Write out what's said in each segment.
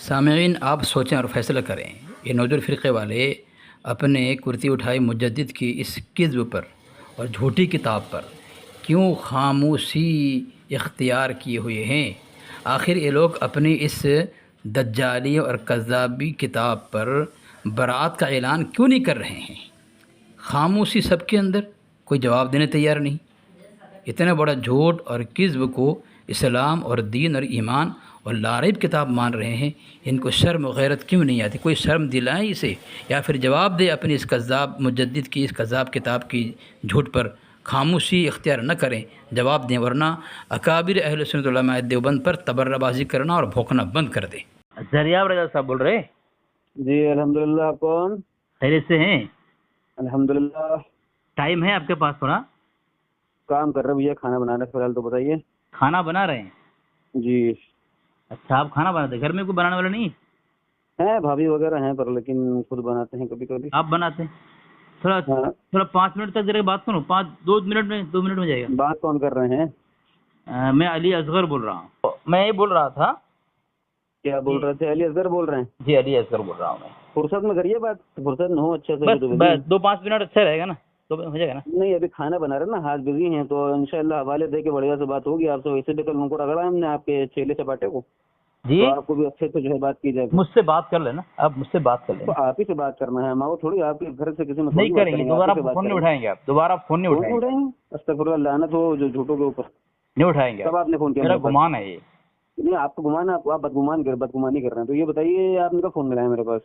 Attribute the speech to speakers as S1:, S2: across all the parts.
S1: سامعین، آپ سوچیں اور فیصلہ کریں، یہ نوجوان فرقے والے اپنے کرتی اٹھائے مجدد کی اس کذب پر اور جھوٹی کتاب پر کیوں خاموشی اختیار کیے ہوئے ہیں؟ آخر یہ لوگ اپنی اس دجالی اور کذابی کتاب پر برات کا اعلان کیوں نہیں کر رہے ہیں؟ خاموشی سب کے اندر، کوئی جواب دینے تیار نہیں۔ اتنا بڑا جھوٹ اور کذب کو اسلام اور دین اور ایمان اور لاریب کتاب مان رہے ہیں، ان کو شرم و غیرت کیوں نہیں آتی؟ کوئی شرم دلائیں اسے، یا پھر جواب دے اپنی اس کذاب مجدد کی اس کذاب کتاب کی جھوٹ پر، خاموشی اختیار نہ کریں، جواب دیں، ورنہ اکابر اہل سنت علماء دیوبند پر تبرہ بازی کرنا اور بھونکنا بند کر دیں۔
S2: ذریعہ رضا صاحب بول رہے؟
S3: جی الحمدللہ، آپ کون؟
S2: خیریت سے ہیں؟
S3: الحمدللہ۔
S2: ٹائم ہے آپ کے پاس تھوڑا؟
S3: کام کر رہے بھیا، کھانا بنا رہے فی الحال، تو بتائیے۔
S2: کھانا بنا رہے ہیں؟
S3: جی۔
S2: اچھا، آپ کھانا بناتے ہیں؟ گھر میں کوئی بنانے والا نہیں
S3: ہیں بھابھی وغیرہ ہیں، پر لیکن خود بناتے ہیں کبھی کبھی۔
S2: آپ بناتے ہیں؟ تھوڑا
S3: ہاں۔
S2: تھوڑا 5 منٹ تک ذرا بات کروں، 2 منٹ میں جائے
S3: بات کون کر رہے ہیں؟
S2: گا۔ میں علی اصغر بول رہا ہوں۔ میں یہ بول رہا تھا،
S3: کیا بول رہے تھے؟ علی اصغر بول رہے ہیں؟
S2: جی علی اصغر بول رہا ہوں میں۔
S3: فرصت میں کریے بات، فرصت نہ ہو اچھا سے
S2: بس
S3: تو
S2: بس 2-5 منٹ اچھا رہے گا نا، تو ہو جائے گا نا۔
S3: نہیں، ابھی کھانا بنا رہے نا، ہاتھ بزی ہیں، تو انشاءاللہ حوالے دے کے بڑھیا سے بات ہوگی آپ سے۔ ویسے بھی کل ان کو رگڑا ہے ہم نے آپ کے چیلے چپاٹے کو،
S2: جی
S3: تو آپ کو بھی اچھے سے جو ہے بات کی جائے گی۔
S2: مجھ سے بات کر لینا، آپ مجھ سے بات کر
S3: تو
S2: لینا۔
S3: آپ ہی سے بات کرنا ہے، ہم وہ تھوڑی آپ کے گھر سے کسی میں
S2: نہیں کریں گے، دوبارہ فون نہیں اٹھائیں گے آپ، دوبارہ فون نہیں اٹھائیں گے۔
S3: استغفر اللہ، لعنت ہو جو جھوٹوں کے اوپر۔
S2: نہیں اٹھائیں گے۔
S3: کب آپ نے فون کیا؟
S2: میرا گمان ہے یہ۔
S3: نہیں، آپ کو گمان ہے، آپ بدگمانی کر رہے ہیں، تو یہ بتائیے آپ نے کب فون ملایا میرے پاس؟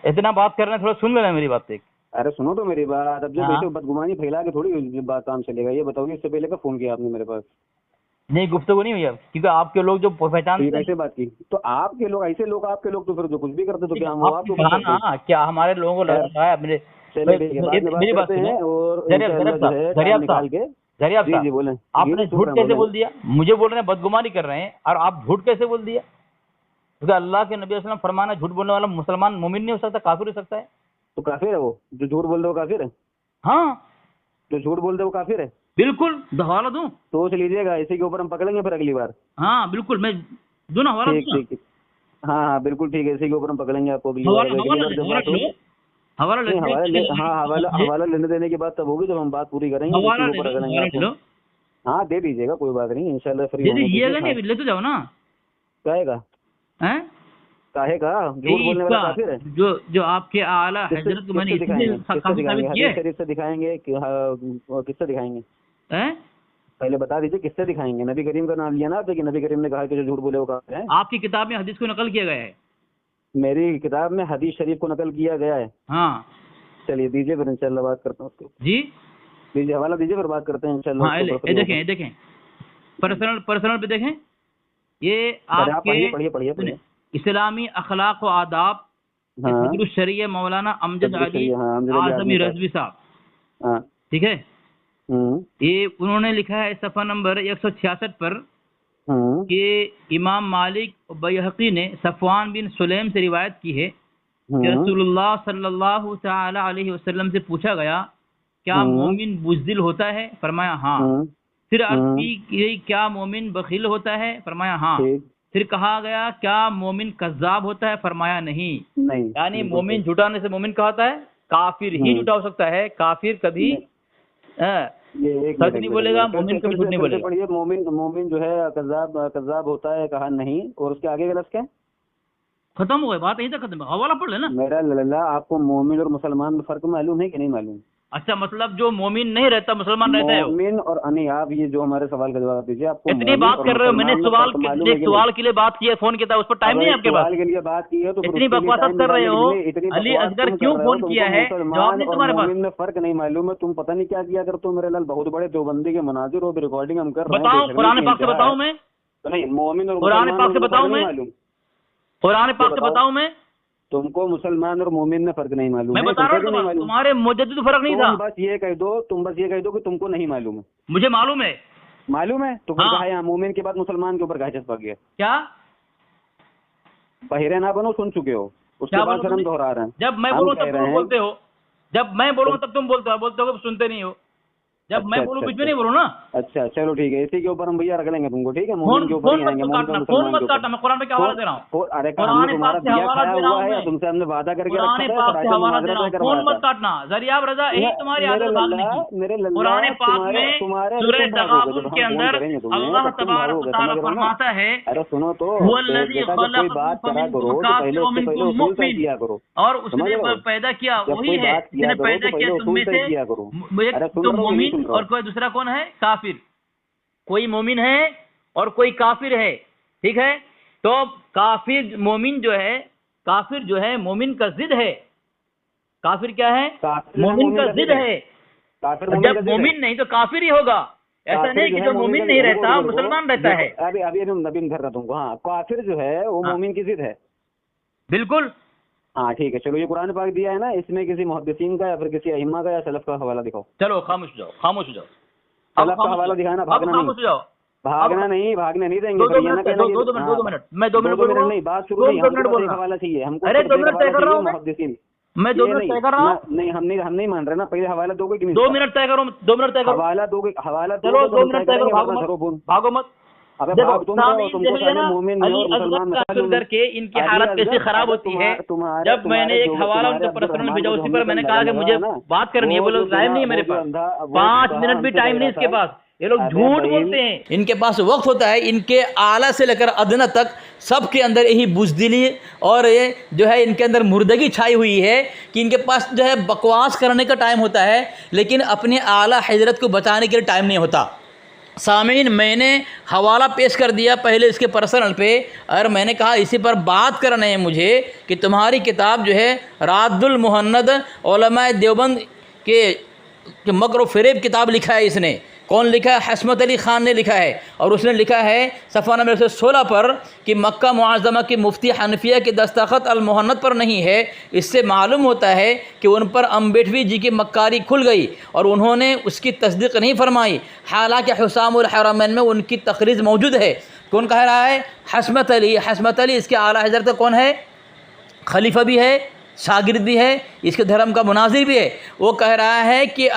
S2: اتنا بات کر رہے ہیں، تھوڑا سن لینا میری بات ایک۔
S3: ارے سنو تو میری بات، اب جب ایسے بدگمانی پھیلا کے تھوڑی بات کام چلے گا۔ یہ بتاؤ اس سے پہلے کب فون کیا آپ نے میرے پاس؟
S2: نہیں، گفتگو نہیں ہوئی اب، کیونکہ آپ کے لوگ جو پہچانتے ہیں
S3: ایسے بات کی تو آپ کے لوگ، ایسے لوگ آپ کے لوگ تو پھر جو کچھ بھی کرتے تو کیا ہم آپ کو
S2: کیا ہمارے لوگوں کو لگ رہا ہے میرے؟ میری بات سنیں، ذریعہ صاحب
S3: بولیں،
S2: آپ نے جھوٹ کیسے بول دیا؟ مجھے بول رہے ہیں بدگمانی کر رہے ہیں، اور آپ جھوٹ کیسے بول دیا؟ کیونکہ اللہ کے نبی علیہ السلام فرمانا، جھوٹ بولنے والا مسلمان مومن نہیں ہو سکتا، کافر ہو سکتا ہے۔
S3: تو کافر ہے وہ جو جھوٹ بول دے، وہ کافر ہے؟
S2: ہاں،
S3: جو جھوٹ بول دے وہ کافر ہے؟
S2: بالکل، حوالہ دوں؟
S3: سوچ لیجیے گا، اسی کے اوپر ہم پکڑیں گے پھر اگلی بار۔
S2: ہاں بالکل، میں دوں نا حوالہ؟
S3: ٹھیک، ہاں ہاں بالکل ٹھیک ہے، اسی کے اوپر ہم پکڑیں گے آپ کو اگلی بار۔ حوالہ لینے دینے کی بات تب ہوگی جب ہم بات پوری کریں گے۔ ہاں دے دیجیے گا، کوئی بات نہیں، انشاءاللہ فری
S2: لے تو جاؤ نا۔
S3: کہے گا کاہے کا جھوٹ بولنے والا کافر ہے؟
S2: جو آپ کے اعلیٰ حضرت کو میں نے
S3: حدیث شریف سے دکھائیں گے، کس سے دکھائیں گے؟ پہلے بتا دیجیے کس سے دکھائیں گے؟ نبی کریم کا نام لیا نا آپ نے، کہ نبی کریم نے کہا کہ جو جھوٹ بولے وہ کافر ہے۔
S2: آپ کی کتاب میں حدیث کو نقل کیا گیا ہے؟
S3: میری کتاب میں حدیث شریف کو نقل کیا گیا ہے؟
S2: ہاں۔
S3: چلیے دیجیے، پھر انشاءاللہ بات کرتا ہوں اس کو۔
S2: جی
S3: دیجیے حوالہ دیجیے، پھر بات کرتے ہیں انشاءاللہ۔
S2: دیکھیں پرسنل پہ دیکھیں، یہ آپ کے
S3: پڑھیے
S2: اسلامی اخلاق و آداب صدر الشریعہ مولانا امجد علی اعظمی رضوی صاحب، ٹھیک ہے، یہ انہوں نے لکھا ہے صفحہ نمبر 166 پر کہ امام مالک بیہقی نے صفوان بن سلیم سے روایت کی ہے کہ رسول اللہ صلی اللہ تعالی علیہ وسلم سے پوچھا گیا کیا مومن بزدل ہوتا ہے؟ فرمایا ہاں۔ پھر عرض کی کیا مومن بخیل ہوتا ہے؟ فرمایا ہاں۔ پھر کہا گیا کیا مومن کذاب ہوتا ہے؟ فرمایا نہیں۔ یعنی مومن جھوٹانے سے مومن کہا ہوتا ہے، کافر ہی جھوٹا ہو سکتا ہے، کافر کبھی سچ نہیں بولے گا، مومن کبھی جھوٹ نہیں بولے گا۔
S3: مومن جو ہے کذاب ہوتا ہے، کہا نہیں، اور اس کے آگے کا لفظ کیا؟
S2: ختم ہو گئے، بات یہیں تک ختم ہے، حوالہ پڑھ لینا۔
S3: میرا اللہ، آپ کو مومن اور مسلمان میں فرق معلوم ہے کہ نہیں معلوم؟
S2: اچھا، مطلب جو مومن نہیں رہتا مسلمان رہتا ہے؟
S3: مومن اور نہیں، آپ یہ جو ہمارے سوال کا جواب دیجیے، آپ کو
S2: اتنی بات کر رہے ہو، میں نے سوال کے لیے بات کی ہے، فون کیا تھا، اس پر ٹائم نہیں ہے آپ کے پاس؟
S3: سوال کے لیے بات کی ہے تو
S2: اتنی بکواسات کر رہے ہو۔ علی اصغر کیوں فون کیا ہے؟ جواب نہیں تمہارے پاس؟
S3: مومن میں فرق نہیں معلوم ہے، تم پتہ نہیں کیا کیا کرتے ہو میرے لال، بہت بڑے دیوبندی کے مناظر ہو، ریکارڈنگ ہم کر رہے ہیں۔
S2: بتاؤ، قرآن پاک سے بتاؤں میں؟
S3: نہیں، مومن اور
S2: قرآن پاک سے بتاؤں میں؟ قرآن پاک سے بتاؤں میں؟
S3: تم کو مسلمان اور مومن میں فرق نہیں معلوم؟
S2: میں بتا رہا ہوں تمہارے مجدد فرق نہیں تھا۔
S3: بس یہ کہہ دو کہ تم کو نہیں معلوم ہے۔
S2: مجھے معلوم ہے۔
S3: معلوم ہے تو پھر کہا یہاں مومن کے بعد مسلمان کے اوپر کہا چسپا گیا؟
S2: کیا
S3: بہرے نہ بنو، سن چکے ہو، اس کے بعد پھر ہم دہرا رہے ہیں۔
S2: جب میں بولوں تب تم بولتے ہو، جب میں بولوں تب تم بولتے ہو کہ سنتے نہیں ہو، جب میں بولوں کچھ بھی نہیں بولوں نا.
S3: اچھا چلو ٹھیک ہے, اسی کے اوپر ہم بھیا رکھ لیں گے تم کو, ٹھیک ہے,
S2: فون مت کاٹنا, میں قرآن پہ کیا حوالہ دے رہا ہوں.
S3: ارے تمہارا دیا کھایا ہوا ہے, تم سے ہم نے وعدہ کر کے
S2: قرآن پاک سے حوالہ دے رہا ہوں, فون مت کاٹنا. ذریعہ رضا یہی تمہاری عادت بھاگنے کی. قرآن پاک میں سورہ تغابن کے اندر اللہ تبارک و تعالیٰ فرماتا ہے
S3: ارے سنو تو,
S2: کوئی
S3: بات کرا کرو تو پہلے اس سے پہلے اصول طے کیا کرو,
S2: اور اس نے پیدا کیا وہی ہے جس نے پیدا کیا تم میں سے تو مومن اور کوئی دوسرا کون ہے, کافر. کوئی مومن ہے اور کوئی کافر ہے, ٹھیک ہے. تو کافر مومن جو ہے, کافر جو ہے مومن کا ضد ہے. کافر کیا ہے, مومن کا ضد ہے. جب مومن نہیں تو کافر ہی ہوگا. ایسا نہیں کہ جو مومن نہیں رہتا مسلمان رہتا ہے.
S3: ابھی نبی گھر رہا تم کو, ہاں کافر جو ہے وہ مومن کی ضد ہے.
S2: بالکل.
S3: ہاں ٹھیک ہے, چلو یہ قرآن پاک دیا ہے نا, اس میں کسی محدثین کا یا پھر کسی ائمہ کا یا سلف کا حوالہ دکھاؤ.
S2: چلو خاموش ہو جاؤ, خاموش ہو جاؤ.
S3: سلف کا حوالہ دکھانا, بھاگنا نہیں, بھاگنے نہیں دیں گے.
S2: 2 منٹ میں 2 منٹ بول رہا ہوں.
S3: نہیں بات شروع نہیں, ہم کو حوالہ چاہیے, ہم کو محدثین.
S2: میں 2 منٹ طے کر رہا ہوں.
S3: نہیں ہم نہیں مان رہے نا, پہلے حوالہ دو گے.
S2: 2 منٹ طے کرو, 2 منٹ طے کرو.
S3: حوالہ دو گے, حوالہ
S2: چلو 2 منٹ طے کرو, بھاگو مت. کر کے ان کی حالت کیسے خراب ہوتی ہے. جب میں نے ایک حوالہ ان کو پرسنل بھیجا, اسی پر میں نے کہا کہ مجھے بات کرنی ہے, وہ لوگ ٹائم نہیں ہے میرے پاس, 5 منٹ بھی ٹائم نہیں اس کے پاس. یہ لوگ جھوٹ بولتے ہیں. ان کے پاس وقت ہوتا ہے, ان کے اعلیٰ سے لے کر ادنیٰ تک سب کے اندر یہی بزدلی اور یہ جو ہے ان کے اندر مردگی چھائی ہوئی ہے کہ ان کے پاس جو ہے بکواس کرنے کا ٹائم ہوتا ہے, لیکن اپنے اعلیٰ حضرت کو بچانے کے لیے ٹائم نہیں ہوتا. سامعین, میں نے حوالہ پیش کر دیا پہلے اس کے پرسنل پہ, اور میں نے کہا اسی پر بات کرنا ہے مجھے کہ تمہاری کتاب جو ہے راد المہند علماء دیوبند کے مکر و فریب کتاب لکھا ہے. اس نے کون لکھا ہے؟ حسمت علی خان نے لکھا ہے, اور اس نے لکھا ہے صفحہ نمبر 116 پر کہ مکہ معظمہ کی مفتی حنفیہ کی دستخط المہند پر نہیں ہے. اس سے معلوم ہوتا ہے کہ ان پر امبیڈوی جی کی مکاری کھل گئی اور انہوں نے اس کی تصدیق نہیں فرمائی, حالانکہ حسام الحرمین میں ان کی تخریج موجود ہے. کون کہہ رہا ہے؟ حسمت علی. حسمت علی اس کے اعلیٰ حضرت کون ہے؟ خلیفہ بھی ہے, شاگرد بھی ہے, اس کے دھرم کا مناظر بھی ہے. وہ کہہ رہا ہے کہ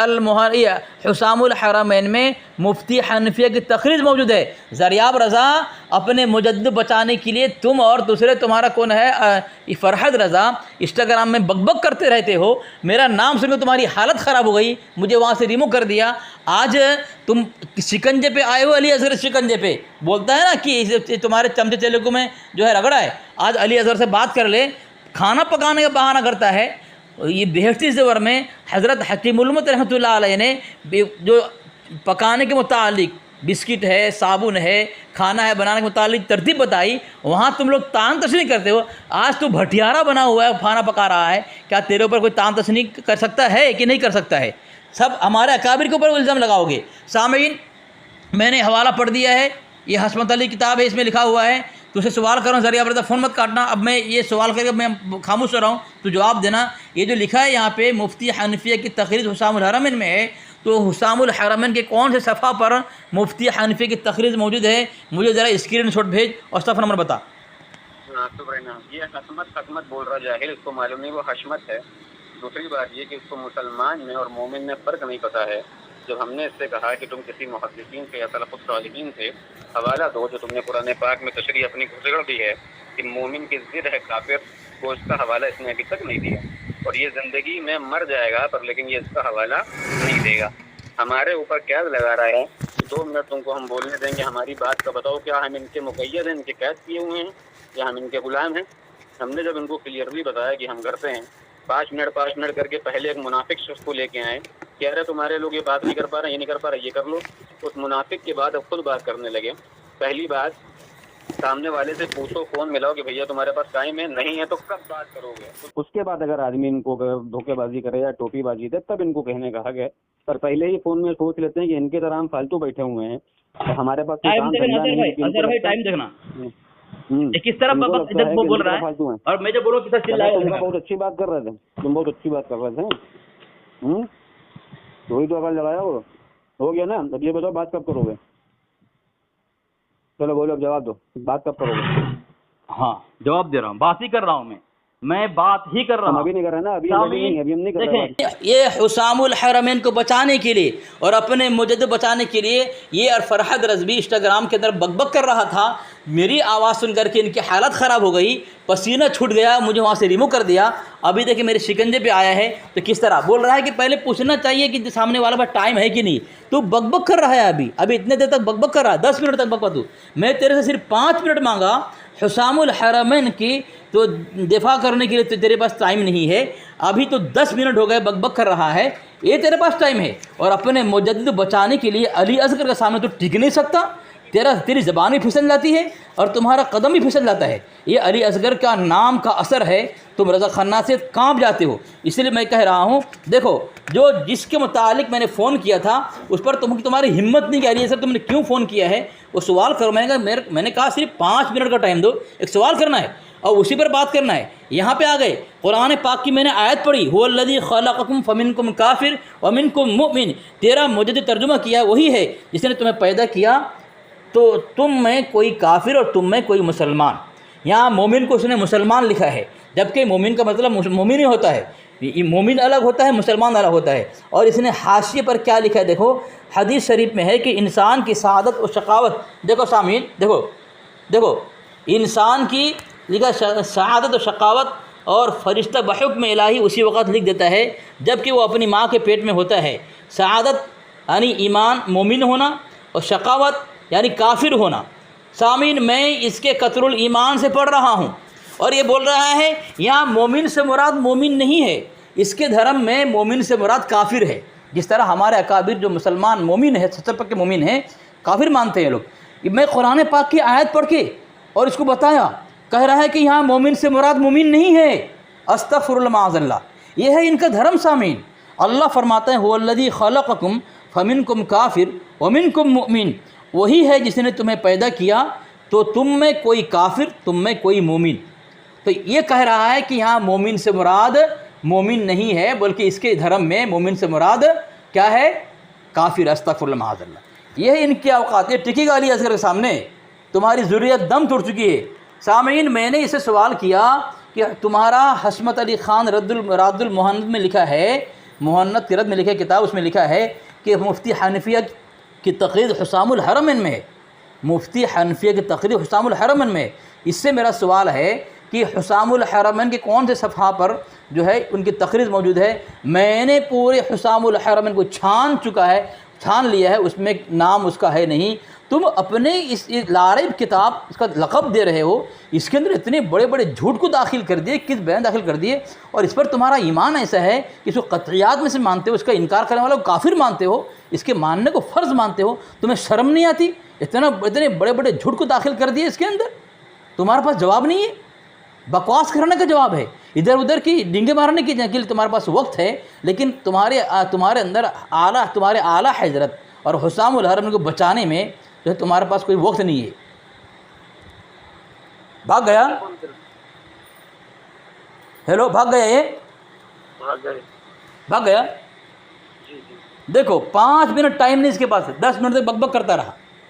S2: حسام الحرمین میں مفتی حنفیہ کی تخریج موجود ہے. زریاب رضا اپنے مجدد بچانے کے لیے تم اور دوسرے تمہارا کون ہے فرحت رضا انسٹاگرام میں بک بک کرتے رہتے ہو. میرا نام سن کے تمہاری حالت خراب ہو گئی, مجھے وہاں سے ریموو کر دیا. آج تم شکنجے پہ آئے ہو, علی اصغر شکنجے پہ بولتا ہے نا کہ تمہارے چمچے تیلگو میں جو ہے رگڑا ہے. آج علی اصغر سے بات کر لے, کھانا پکانے کا بہانہ کرتا ہے. یہ بہشتی زور میں حضرت حکیم الامت رحمۃ اللہ علیہ نے جو پکانے کے متعلق بسکٹ ہے, صابن ہے, کھانا ہے بنانے کے متعلق ترتیب بتائی, وہاں تم لوگ تان تشنیع کرتے ہو. آج تو بھٹیارا بنا ہوا ہے, کھانا پکا رہا ہے, کیا تیرے اوپر کوئی تان تشنیع کر سکتا ہے کہ نہیں کر سکتا ہے؟ سب ہمارے اکابر کے اوپر الزام لگاؤ گے. سامعین, میں نے حوالہ پڑھ دیا ہے, یہ حسمت علی کتاب ہے, اس میں لکھا ہوا ہے. تو اسے سوال کر رہا ہوں, ذریعہ بردا فون مت کاٹنا. اب میں یہ سوال کر کے میں خاموش ہو رہا ہوں, تو جواب دینا. یہ جو لکھا ہے یہاں پہ مفتی حنفیہ کی تخریج حسام الحرمین میں ہے, تو حسام الحرمین کے کون سے صفحہ پر مفتی حنفیہ کی تخریج موجود ہے؟ مجھے ذرا اسکرین شاٹ بھیج اور صفحہ نمبر بتا.
S3: یہ حسمت بول رہا جاہل, اس کو معلوم نہیں وہ حشمت ہے. دوسری بات یہ کہ اس کو مسلمان میں اور مومن میں فرق نہیں پتا ہے. جب ہم نے اس سے کہا کہ تم کسی محدثین سے یا سلف الصالحین سے حوالہ دو, جو تم نے قرآن پاک میں تشریح اپنی گزر دی ہے کہ مومن کی ضد ہے کافر, وہ اس کا حوالہ اس نے ابھی تک نہیں دیا, اور یہ زندگی میں مر جائے گا پر لیکن یہ اس کا حوالہ نہیں دے گا. ہمارے اوپر قید لگا رہا ہے. 2 منٹ تم کو ہم بولنے دیں گے, ہماری بات کا بتاؤ, کیا ہم ان کے مقید ہیں, ان کے قید کیے ہوئے ہیں, یا ہم ان کے غلام ہیں؟ ہم نے جب ان کو کلیئرلی بتایا کہ ہم گھر پہ ہیں, 5 منٹ کر کے پہلے ایک منافق شخص کو لے کے آئے, کہہ رہے تمہارے لوگ یہ بات نہیں کر پا رہے, یہ نہیں کر پا رہے, یہ کر لو. اس منافق کے بعد اب خود بات کرنے لگے. پہلی بات, سامنے والے سے پوچھو, فون ملاؤ کہ بھیا تمہارے پاس ٹائم ہے, نہیں ہے تو کب بات کرو گے. اس کے بعد اگر آدمی ان کو دھوکے بازی کرے یا ٹوپی بازی دے تب ان کو کہنے کا حق ہے, پر پہلے ہی فون میں سوچ لیتے ہیں کہ ان کے طرح ہم فالتو بیٹھے ہوئے ہیں, تو ہمارے پاس
S2: ٹائم دیکھنا کس طرح بول رہا ہے. اور میں جو بولوں کس طرح
S3: بہت اچھی بات کر رہے تھے, تم بہت اچھی بات کر رہے تھے, وہی تو اگر لگایا وہ ہو گیا نا. اب یہ بتاؤ بات کب کرو گے؟ چلو بولو, اب جواب دو, بات کب کرو گے؟
S2: ہاں جواب دے رہا ہوں, بات ہی کر رہا ہوں. میں بات ہی کر رہا ہوں،
S3: ابھی نہیں کر رہے نا، ابھی ہم نہیں کر رہے۔
S1: دیکھیں یہ حسام الحرمین کو بچانے کے لیے اور اپنے مجدد بچانے کے لیے یہ اور فرحت رضوی انسٹاگرام کے اندر بک بک کر رہا تھا، میری آواز سن کر کے ان کی حالت خراب ہو گئی، پسینہ چھوٹ گیا، مجھے وہاں سے ریمو کر دیا، ابھی دیکھیں میرے شکنجے پہ آیا ہے۔ تو کس طرح بول رہا ہے کہ پہلے پوچھنا چاہیے کہ سامنے والا پاس ٹائم ہے کہ نہیں، تو بک بک کر رہا ہے، ابھی اتنے دیر تک بک بک کر رہا ہے، 10 منٹ تک بک بک۔ میں تیرے سے صرف 5 منٹ مانگا حسام الحرمین کی تو دفاع کرنے کے لیے، تو تیرے پاس ٹائم نہیں ہے، ابھی تو 10 منٹ ہو گئے بک بک کر رہا ہے، یہ تیرے پاس ٹائم ہے، اور اپنے مجدد بچانے کے لیے علی اصغر کے سامنے تو ٹک نہیں سکتا، تیری زبان بھی پھسل جاتی ہے اور تمہارا قدم بھی پھسل جاتا ہے، یہ علی اصغر کا نام کا اثر ہے، تم رضا خنہ سے کانپ جاتے ہو۔ اس لیے میں کہہ رہا ہوں، دیکھو جس کے متعلق میں نے فون کیا تھا اس پر تمہاری ہمت نہیں کہ علی اصغر تم نے کیوں فون کیا ہے، وہ سوال کرو۔ میں نے کہا صرف 5 منٹ کا ٹائم دو، ایک سوال کرنا ہے اور اسی پر بات کرنا ہے۔ یہاں پہ آ گئے، قرآن پاک کی میں نے آیت پڑھی، هو الذی خلقکم فمنکم کافر ومنکم مؤمن، تیرا مجدد ترجمہ کیا وہی ہے جس نے تمہیں پیدا کیا، تو تم میں کوئی کافر اور تم میں کوئی مسلمان۔ یہاں مومن کو اس نے مسلمان لکھا ہے، جبکہ مومن کا مطلب مومن ہی ہوتا ہے، مومن الگ ہوتا ہے، مسلمان الگ ہوتا ہے۔ اور اس نے حاشیے پر کیا لکھا ہے دیکھو، حدیث شریف میں ہے کہ انسان کی سعادت اور شقاوت، دیکھو سامعین، دیکھو انسان کی لکھا سعادت و شقاوت اور فرشتہ بحکم الہی اسی وقت لکھ دیتا ہے جب کہ وہ اپنی ماں کے پیٹ میں ہوتا ہے۔ سعادت یعنی ایمان مومن ہونا، اور شقاوت یعنی کافر ہونا۔ سامعین میں اس کے قطر الایمان سے پڑھ رہا ہوں، اور یہ بول رہا ہے یہاں مومن سے مراد مومن نہیں ہے، اس کے دھرم میں مومن سے مراد کافر ہے، جس طرح ہمارے اکابر جو مسلمان مومن ہیں، سچے پکے مومن ہیں، کافر مانتے ہیں لوگ۔ میں قرآن پاک کی آیت پڑھ کے اور اس کو بتایا، کہہ رہا ہے کہ یہاں مومن سے مراد مومن نہیں ہے، استغفر اللہ معاذ اللہ، یہ ہے ان کا دھرم۔ سامعین اللہ فرماتا ہے، هو الذی خلقکم فمنکم کافر ومنکم مؤمن، وہی ہے جس نے تمہیں پیدا کیا تو تم میں کوئی کافر تم میں کوئی مومن۔ تو یہ کہہ رہا ہے کہ یہاں مومن سے مراد مومن نہیں ہے، بلکہ اس کے دھرم میں مومن سے مراد کیا ہے؟ کافر، استغفر اللہ معاذ اللہ۔ یہ ہے ان کی اوقات، یہ ٹکی گا علی اصغر کے سامنے، تمہاری ضروریت دم توڑ چکی ہے۔ سامعین میں نے اسے سوال کیا کہ تمہارا حشمت علی خان رد المہند میں لکھا ہے، مہند کی رد میں لکھا ہے کتاب، اس میں لکھا ہے کہ مفتی حنفیہ کی تقریر حسام الحرمین میں ہے، مفتی حنفیہ کی تقریر حسام الحرمین میں ہے۔ اس سے میرا سوال ہے کہ حسام الحرمین کے کون سے صفحہ پر جو ہے ان کی تقریر موجود ہے؟ میں نے پورے حسام الحرمین کو چھان لیا ہے، اس میں نام اس کا ہے نہیں۔ تم اپنے اس لارب کتاب اس کا لقب دے رہے ہو، اس کے اندر اتنے بڑے بڑے جھوٹ کو داخل کر دیے، کس بیان داخل کر دیے، اور اس پر تمہارا ایمان ایسا ہے کہ اس کو قطعیات میں سے مانتے ہو، اس کا انکار کرنے والا کو کافر مانتے ہو، اس کے ماننے کو فرض مانتے ہو، تمہیں شرم نہیں آتی؟ اتنے بڑے بڑے جھوٹ کو داخل کر دیے اس کے اندر، تمہارے پاس جواب نہیں ہے، بکواس کرنے کا جواب ہے، ادھر ادھر کی ڈنگے مارنے کے لیے تمہارے پاس وقت ہے، لیکن تمہارے اندر تمہارے اعلیٰ حضرت اور حسام الحرمین کو بچانے میں جو ہے تمہارے پاس کوئی وقت نہیں ہے۔ بھاگ گیا؟ ہیلو، بھاگ گیا؟ یہ بھاگ گیا؟ دیکھو 5 منٹ ٹائم نہیں اس کے پاس، 10 منٹ تک بک بک کرتا رہا۔